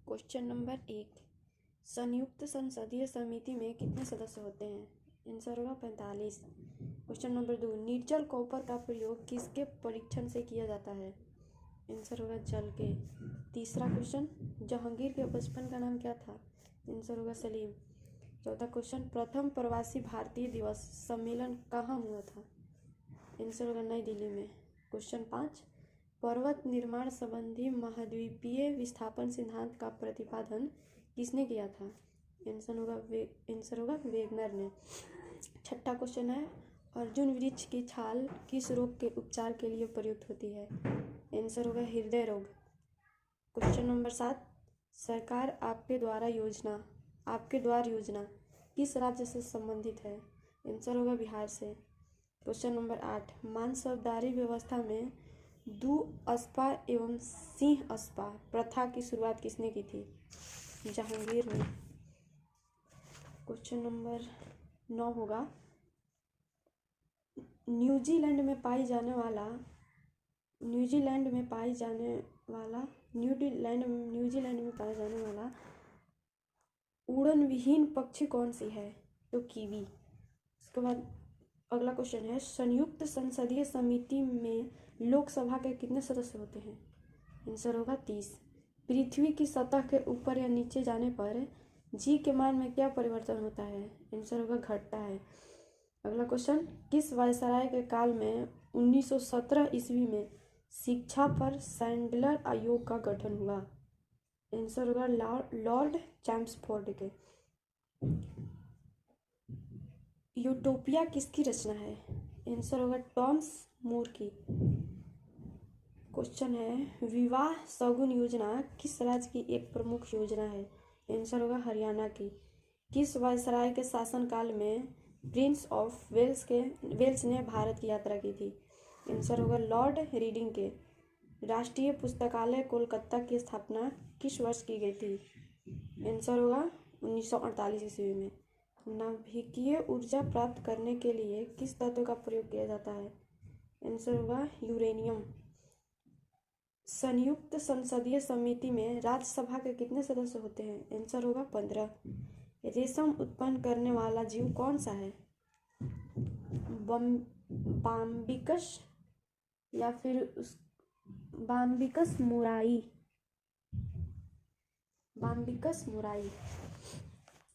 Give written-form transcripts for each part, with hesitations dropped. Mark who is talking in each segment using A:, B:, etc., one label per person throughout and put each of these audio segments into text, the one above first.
A: Question number 1, संयुक्त संसदीय समिति में कितने सदस्य होते हैं? आंसर होगा 45। क्वेश्चन नंबर 2, निर्जल कॉपर का प्रयोग किसके परीक्षण से किया जाता है? आंसर होगा जल के। तीसरा क्वेश्चन, जहांगीर के बचपन का नाम क्या था? आंसर होगा सलीम। चौथा क्वेश्चन, प्रथम प्रवासी भारतीय दिवस सम्मेलन कहाँ हुआ था? आंसर होगा नई दिल्ली में। क्वेश्चन 5, पर्वत निर्माण संबंधी महाद्वीपीय विस्थापन सिद्धांत का प्रतिपादन किसने किया था? आंसर होगा वेगनर ने। छठा क्वेश्चन है, अर्जुन वृक्ष की छाल किस रोग के उपचार के लिए प्रयुक्त होती है? आंसर होगा हृदय रोग। क्वेश्चन नंबर 7, सरकार आपके द्वार योजना किस राज्य से संबंधित है? आंसर होगा बिहार से। क्वेश्चन नंबर 8, मानसबदारी व्यवस्था में दुअस्पा एवं सिंह अस्पा प्रथा की शुरुआत किसने की थी? जहांगीर ने। क्वेश्चन नंबर 9 होगा, न्यूजीलैंड में पाया जाने वाला उड़न विहीन पक्षी कौन सी है? तो कीवी। इसके बाद अगला क्वेश्चन है, संयुक्त संसदीय समिति में लोकसभा के कितने सदस्य होते हैं? आंसर होगा 30। पृथ्वी की सतह के ऊपर या नीचे जाने पर जी के मान में क्या परिवर्तन होता है? आंसर होगा घटता है। अगला क्वेश्चन, किस वायसराय के काल में 1917 ईस्वी में शिक्षा पर सैंडलर आयोग का गठन हुआ? आंसर होगा लॉर्ड चैम्सफोर्ड के। यूटोपिया किसकी रचना है? आंसर होगा टॉमस मूर की। क्वेश्चन है, विवाह शगुन योजना किस राज्य की एक प्रमुख योजना है? आंसर होगा हरियाणा की। किस वायसराय के शासनकाल में प्रिंस ऑफ वेल्स ने भारत की यात्रा की थी? आंसर होगा लॉर्ड रीडिंग के। राष्ट्रीय पुस्तकालय कोलकाता की स्थापना किस वर्ष की गई थी? आंसर होगा 1948 ईस्वी में। नाभिकीय ऊर्जा प्राप्त करने के लिए किस तत्व का प्रयोग किया जाता है? आंसर होगा यूरेनियम। संयुक्त संसदीय समिति में राज्यसभा के कितने सदस्य होते हैं? आंसर होगा 15। रेशम उत्पन्न करने वाला जीव कौन सा है? बाम्बिकस या फिर बाम्बिकस मुराई।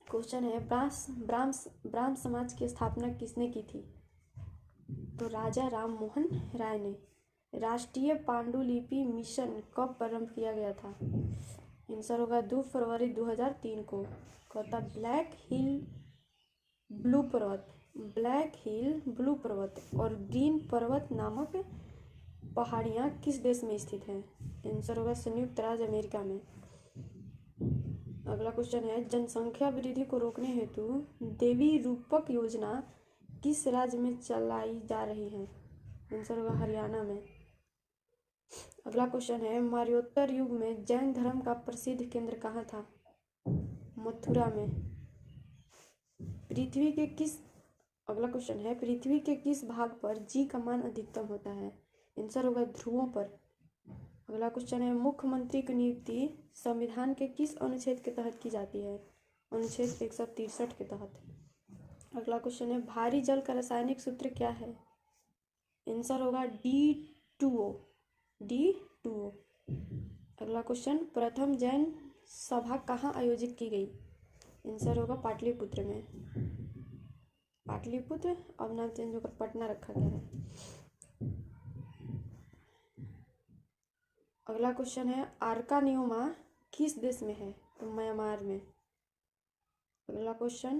A: क्वेश्चन है, ब्राह्म समाज की स्थापना किसने की थी? तो राजा राम मोहन राय ने। राष्ट्रीय पांडुलिपि मिशन कब प्रारंभ किया गया था? आंसर होगा 2 फरवरी 2003 को। कहता ब्लैक हिल ब्लू पर्वत और ग्रीन पर्वत नामक पहाड़ियाँ किस देश में स्थित हैं? आंसर होगा संयुक्त राज्य अमेरिका में। अगला क्वेश्चन है, जनसंख्या वृद्धि को रोकने हेतु देवी रूपक योजना किस राज्य में चलाई जा रही है? आंसर होगा हरियाणा में। अगला क्वेश्चन है, मौर्योत्तर युग में जैन धर्म का प्रसिद्ध केंद्र कहाँ था? मथुरा में। अगला क्वेश्चन है, पृथ्वी के किस भाग पर जी का मान अधिकतम होता है? आंसर होगा ध्रुवों पर। अगला क्वेश्चन है, मुख्यमंत्री की नियुक्ति संविधान के किस अनुच्छेद के तहत की जाती है? अनुच्छेद 163 के तहत। अगला क्वेश्चन है, भारी जल का रासायनिक सूत्र क्या है? आंसर होगा D2O। अगला क्वेश्चन, प्रथम जैन सभा कहाँ आयोजित की गई? आंसर होगा पाटलिपुत्र में। पाटलिपुत्र अब नाम चेंज होकर पटना रखा गया है। अगला क्वेश्चन है, आर्कानियोमा किस देश में है? तो म्यांमार में। अगला क्वेश्चन,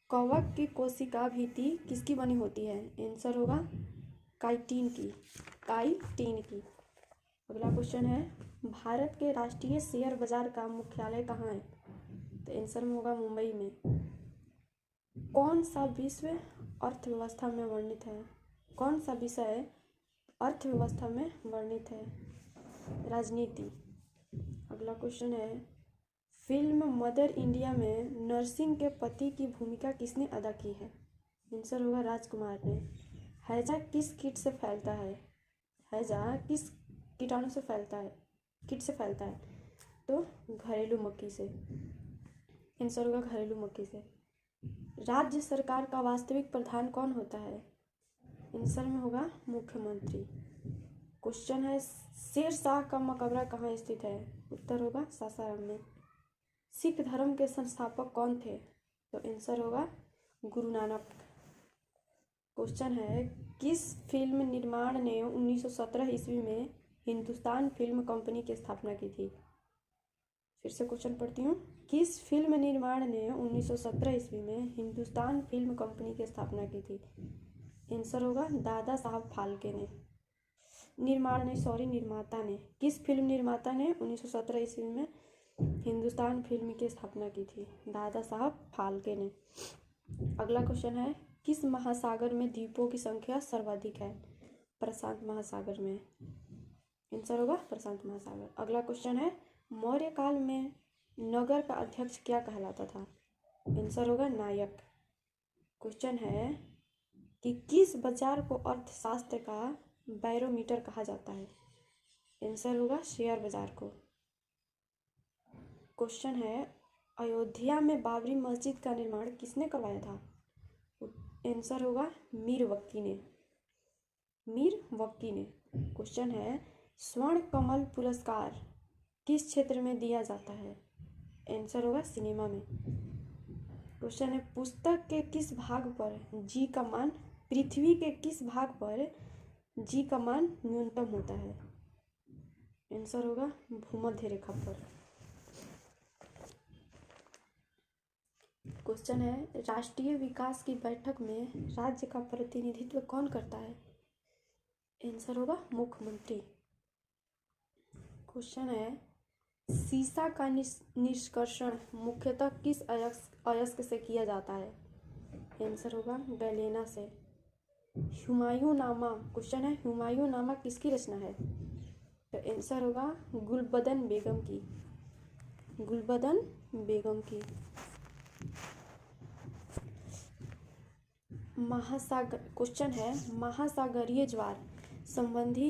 A: कवक की कोशिका भित्ति किसकी बनी होती है? आंसर होगा काइटिन की। अगला क्वेश्चन है, भारत के राष्ट्रीय शेयर बाजार का मुख्यालय कहाँ है? तो आंसर में होगा मुंबई में। कौन सा विषय अर्थव्यवस्था में वर्णित है? राजनीति। अगला क्वेश्चन है, फिल्म मदर इंडिया में नरसिंह के पति की भूमिका किसने अदा की है? आंसर होगा राजकुमार ने। हैजा किस कीट से फैलता है? तो घरेलू मक्खी से। आंसर होगा घरेलू मक्खी से। राज्य सरकार का वास्तविक प्रधान कौन होता है? आंसर में होगा मुख्यमंत्री। क्वेश्चन है शेरशाह का मकबरा कहाँ स्थित है? उत्तर होगा सासाराम में। सिख धर्म के संस्थापक कौन थे? तो आंसर होगा गुरु नानक। क्वेश्चन है किस फिल्म निर्माण ने 1917 ईस्वी में हिंदुस्तान फिल्म कंपनी की स्थापना की थी? फिर से क्वेश्चन पढ़ती हूँ। किस फिल्म निर्माण ने 1917 ईस्वी में हिंदुस्तान फिल्म कंपनी की स्थापना की थी? आंसर होगा दादा साहब फाल्के ने। निर्माता ने। किस फिल्म निर्माता ने 1917 ईस्वी में हिंदुस्तान फिल्म की स्थापना की थी? दादा साहब फाल्के ने। अगला क्वेश्चन है किस महासागर में द्वीपों की संख्या सर्वाधिक है? प्रशांत महासागर में। आंसर होगा प्रशांत महासागर। अगला क्वेश्चन है मौर्य काल में नगर का अध्यक्ष क्या कहलाता था? आंसर होगा नायक। क्वेश्चन है कि किस बाजार को अर्थशास्त्र का बैरोमीटर कहा जाता है? आंसर होगा शेयर बाजार को। क्वेश्चन है अयोध्या में बाबरी मस्जिद का निर्माण किसने करवाया था? आंसर होगा मीर वक्की ने। क्वेश्चन है स्वर्ण कमल पुरस्कार किस क्षेत्र में दिया जाता है? आंसर होगा सिनेमा में। क्वेश्चन है पुस्तक के किस भाग पर जी का मान पृथ्वी के किस भाग पर जी का मान न्यूनतम होता है? आंसर होगा भूमध्य रेखा पर। क्वेश्चन है राष्ट्रीय विकास की बैठक में राज्य का प्रतिनिधित्व कौन करता है? आंसर होगा मुख्यमंत्री। क्वेश्चन है सीसा का निष्कर्षण मुख्यतः किस अयस्क से किया जाता है? आंसर होगा गैलेना से। हुमायूं नामा। क्वेश्चन है हुमायूं नामा किसकी रचना है? तो आंसर होगा गुलबदन बेगम की। क्वेश्चन है महासागरीय ज्वार संबंधी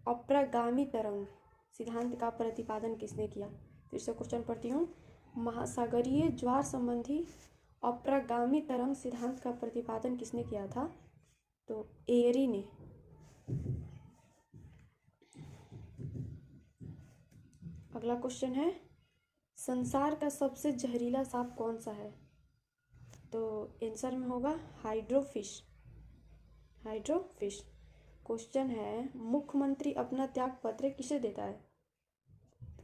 A: अप्रगामी तरंग सिद्धांत का प्रतिपादन किसने किया? फिर से क्वेश्चन पढ़ती हूँ। महासागरीय ज्वार संबंधी अप्रगामी तरंग सिद्धांत का प्रतिपादन किसने किया था? तो एयरी ने। अगला क्वेश्चन है संसार का सबसे जहरीला सांप कौन सा है? तो आंसर में होगा हाइड्रोफिश। क्वेश्चन है मुख्यमंत्री अपना त्याग पत्र किसे देता है?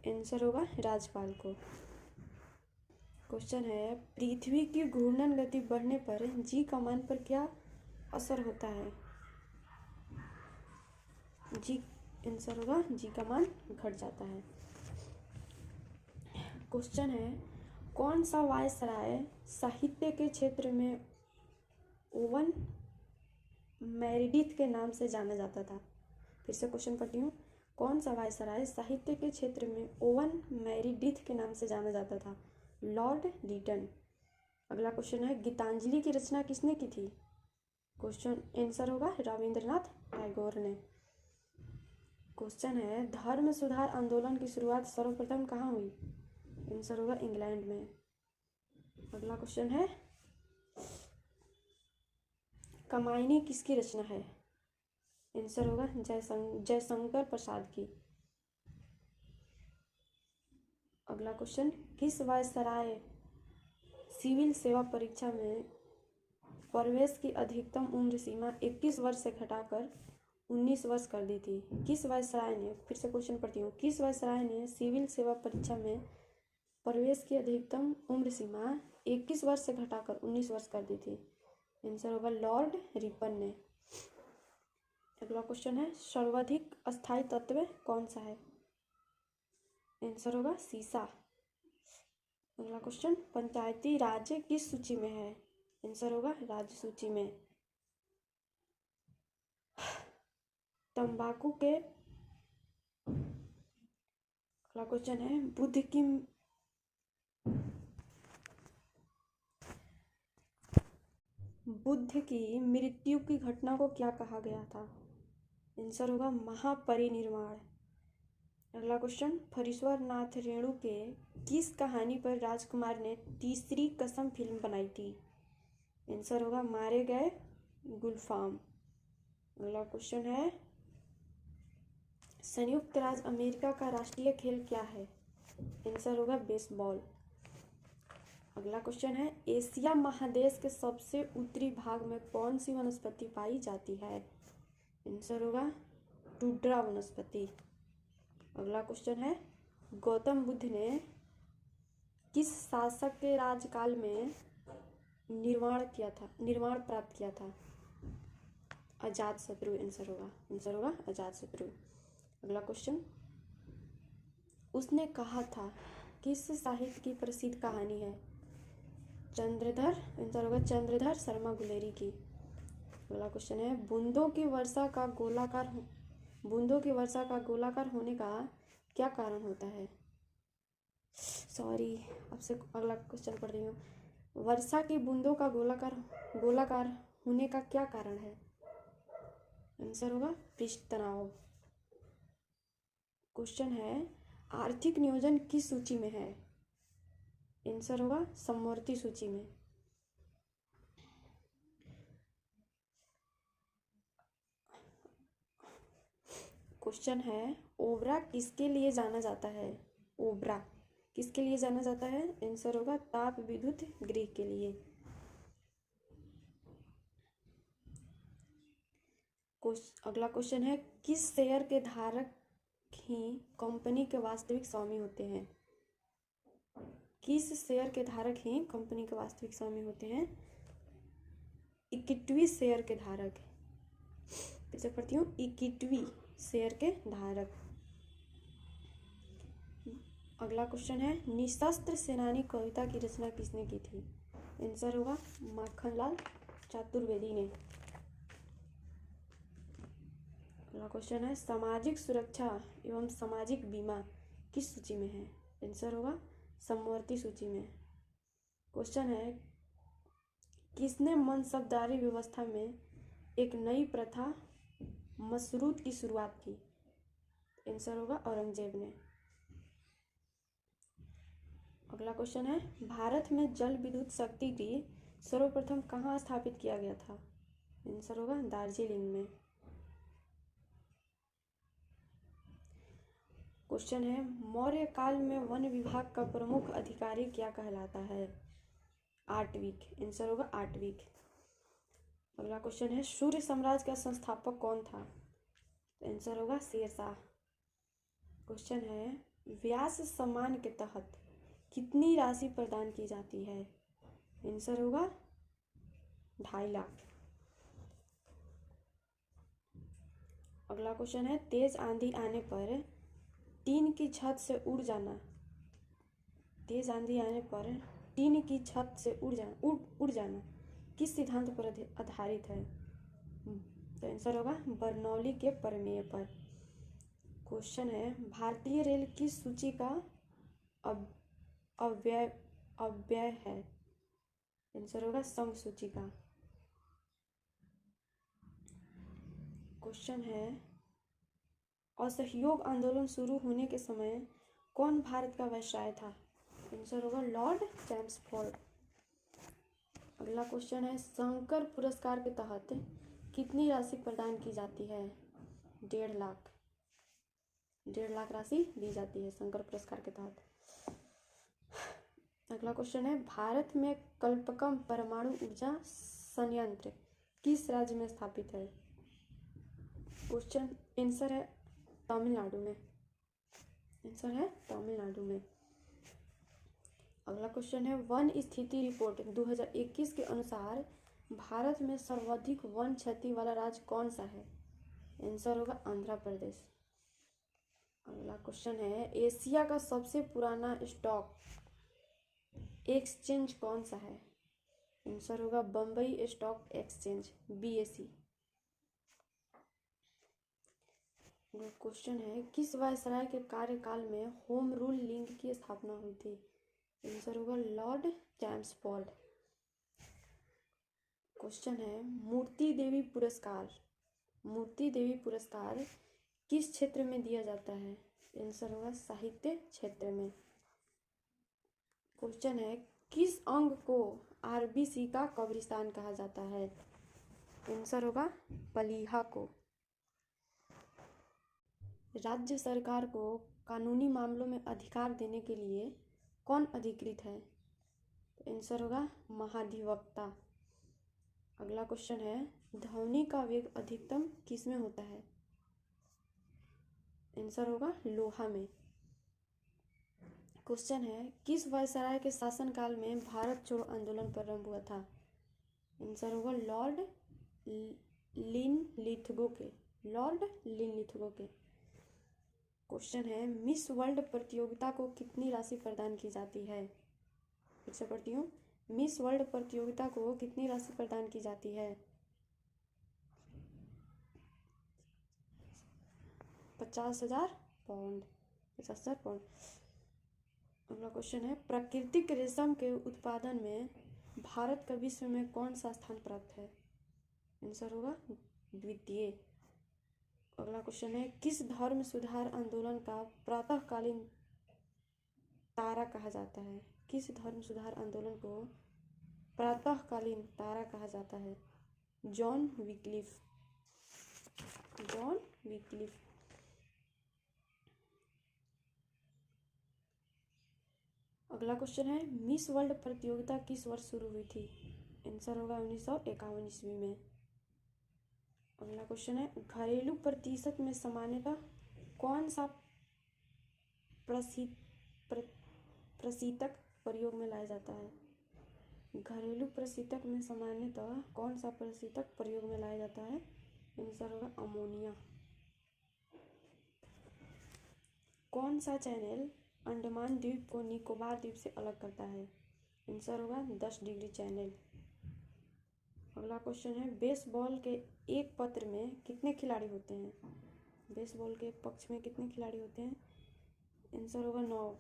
A: आंसर होगा राज्यपाल को। क्वेश्चन है पृथ्वी की घूर्णन गति बढ़ने पर जी का मान पर क्या असर होता है? आंसर होगा जी का मान घट जाता है। क्वेश्चन है कौन सा वायसराय साहित्य के क्षेत्र में ओवन मेरिडिथ के नाम से जाना जाता था? फिर से क्वेश्चन पढ़ती हूँ। कौन सा वायसराय साहित्य के क्षेत्र में ओवन मेरिडिथ के नाम से जाना जाता था? Lord Lytton. अगला क्वेश्चन है गीतांजलि की रचना किसने की थी? क्वेश्चन आंसर होगा रविंद्रनाथ टैगोर ने। क्वेश्चन है धर्म सुधार आंदोलन की शुरुआत सर्वप्रथम कहाँ हुई? आंसर होगा इंग्लैंड में। अगला क्वेश्चन है कामायनी किसकी रचना है? आंसर होगा जयशंकर प्रसाद की। अगला क्वेश्चन किस वायसराय सिविल सेवा परीक्षा में प्रवेश की अधिकतम उम्र सीमा 21 वर्ष से घटाकर 19 वर्ष कर दी थी? किस वायसराय ने? फिर से क्वेश्चन पढ़ती हूँ। किस वायसराय ने सिविल सेवा परीक्षा में प्रवेश की अधिकतम उम्र सीमा 21 वर्ष से घटाकर 19 वर्ष कर दी थी? आंसर होगा लॉर्ड रिपन ने। अगला क्वेश्चन है सर्वाधिक अस्थायी तत्व कौन सा है? आंसर होगा सीसा। अगला क्वेश्चन पंचायती राज किस सूची में है? आंसर होगा राज्य सूची में। तंबाकू के अगला क्वेश्चन है बुद्ध की मृत्यु की घटना को क्या कहा गया था? आंसर होगा महापरिनिर्वाण। अगला क्वेश्चन, फरीश्वर नाथ रेणु के किस कहानी पर राजकुमार ने तीसरी कसम फिल्म बनाई थी? आंसर होगा मारे गए गुलफाम। अगला क्वेश्चन है, संयुक्त राज्य अमेरिका का राष्ट्रीय खेल क्या है? आंसर होगा बेसबॉल। अगला क्वेश्चन है, एशिया महादेश के सबसे उत्तरी भाग में कौन सी वनस्पति पाई जाती है? आंसर होगा टुड्रा वनस्पति। अगला क्वेश्चन है, गौतम बुद्ध ने किस शासक के राज्यकाल में निर्वाण प्राप्त किया था? अजातशत्रु आंसर होगा अजातशत्रु। अगला क्वेश्चन, उसने कहा था किस साहित्य की प्रसिद्ध कहानी है? चंद्रधर आंसर होगा चंद्रधर शर्मा गुलेरी की। अगला क्वेश्चन है, बूंदों की वर्षा का गोलाकार होने का क्या कारण होता है? सॉरी, आपसे अगला क्वेश्चन पढ़ रही हूँ। वर्षा की बूंदों का गोलाकार होने का क्या कारण है? आंसर होगा पृष्ठ तनाव। क्वेश्चन है, आर्थिक नियोजन किस सूची में है? आंसर होगा समवर्ती सूची में। क्वेश्चन है, ओबरा किसके लिए जाना जाता है? ओबरा किसके लिए जाना जाता है? आंसर होगा ताप विद्युत गृह के लिए। अगला क्वेश्चन है, किस शेयर के धारक ही कंपनी के वास्तविक स्वामी होते हैं? किस शेयर के धारक ही कंपनी के वास्तविक स्वामी होते हैं? इक्विटी शेयर के धारक। फिर से पढ़ती हूँ, इक्विटी शेयर के धारक। अगला क्वेश्चन है, निशस्त्र सेनानी कविता की रचना किसने की थी? आंसर होगा माखनलाल चतुर्वेदी ने। अगला क्वेश्चन है, सामाजिक सुरक्षा एवं सामाजिक बीमा किस सूची में है? आंसर होगा समवर्ती सूची में। क्वेश्चन है, किसने मनसबदारी व्यवस्था में एक नई प्रथा मशरूत की शुरुआत की? आंसर होगा औरंगजेब ने। अगला क्वेश्चन है, भारत में जल विद्युत शक्ति की सर्वप्रथम कहाँ स्थापित किया गया था? आंसर होगा दार्जिलिंग में। क्वेश्चन है, मौर्य काल में वन विभाग का प्रमुख अधिकारी क्या कहलाता है? आर्टविक आंसर होगा आर्टविक। अगला क्वेश्चन है, सूर्य साम्राज्य का संस्थापक कौन था? आंसर होगा शेरशाह। क्वेश्चन है, व्यास सम्मान के तहत कितनी राशि प्रदान की जाती है? आंसर होगा 2.5 लाख। अगला क्वेश्चन है, तेज आंधी आने पर टीन की छत से उड़ जाना। तेज आंधी आने पर टीन की छत से उड़ जाना किस सिद्धांत पर आधारित है? तो आंसर होगा बर्नौली के प्रमेय पर। क्वेश्चन है, भारतीय रेल किस सूची का अव्यय है? आंसर होगा सम सूची का। क्वेश्चन है, असहयोग आंदोलन शुरू होने के समय कौन भारत का वायसराय था? आंसर होगा लॉर्ड चैम्सफोर्ड। अगला क्वेश्चन है, शंकर पुरस्कार के तहत कितनी राशि प्रदान की जाती है? 1.5 लाख। 1.5 लाख राशि दी जाती है शंकर पुरस्कार के तहत। अगला क्वेश्चन है, भारत में कल्पकम परमाणु ऊर्जा संयंत्र किस राज्य में स्थापित है? क्वेश्चन आंसर है तमिलनाडु में। आंसर है तमिलनाडु में। अगला क्वेश्चन है, वन स्थिति रिपोर्ट 2021 के अनुसार भारत में सर्वाधिक वन क्षति वाला राज्य कौन सा है? आंसर होगा आंध्र प्रदेश। अगला क्वेश्चन है, एशिया का सबसे पुराना स्टॉक एक्सचेंज कौन सा है? आंसर होगा Bombay stock exchange BSE। Question है, किस वायसराय के कार्यकाल में होम रूल लीग की स्थापना हुई थी? आंसर होगा लॉर्ड चैम्सफोर्ड। क्वेश्चन है, मूर्ति देवी पुरस्कार किस क्षेत्र में दिया जाता है? आंसर होगा साहित्य क्षेत्र में। क्वेश्चन है, किस अंग को आरबीसी का कब्रिस्तान कहा जाता है? आंसर होगा प्लीहा को। राज्य सरकार को कानूनी मामलों में अधिकार देने के लिए कौन अधिकृत है? आंसर होगा महाधिवक्ता। अगला क्वेश्चन है, ध्वनि का वेग अधिकतम किस में होता है? आंसर होगा लोहा में। क्वेश्चन है, किस वायसराय के शासनकाल में भारत छोड़ो आंदोलन प्रारंभ हुआ था? आंसर होगा लॉर्ड लिनलिथगो के। लॉर्ड लिनलिथगो के। क्वेश्चन है, मिस वर्ल्ड प्रतियोगिता को कितनी राशि प्रदान की जाती है? फिर से पढ़ती हूँ, मिस वर्ल्ड प्रतियोगिता को कितनी राशि प्रदान की जाती है? 50,000 पाउंड। 50,000 पाउंड। अगला क्वेश्चन है, प्राकृतिक रेशम के उत्पादन में भारत का विश्व में कौन सा स्थान प्राप्त है? आंसर होगा द्वितीय। अगला क्वेश्चन है, किस धर्म सुधार आंदोलन का प्रातःकालीन तारा कहा जाता है? किस धर्म सुधार आंदोलन को प्रातःकालीन तारा कहा जाता है? John Wycliffe. John Wycliffe. अगला क्वेश्चन है, मिस वर्ल्ड प्रतियोगिता किस वर्ष शुरू हुई थी? आंसर होगा 1951 ईस्वी में। अगला क्वेश्चन है, घरेलू प्रतिशत में सामान्यतः कौन सा प्रशीतक प्रयोग में लाया जाता है? घरेलू प्रशीतक में सामान्यतः कौन सा प्रशीतक प्रयोग में लाया जाता है? आंसर होगा अमोनिया। कौन सा चैनल अंडमान द्वीप को निकोबार द्वीप से अलग करता है? आंसर होगा 10 डिग्री चैनल। अगला क्वेश्चन है, बेसबॉल के एक पत्र में कितने खिलाड़ी होते हैं? बेसबॉल के पक्ष में कितने खिलाड़ी होते हैं? आंसर होगा 9।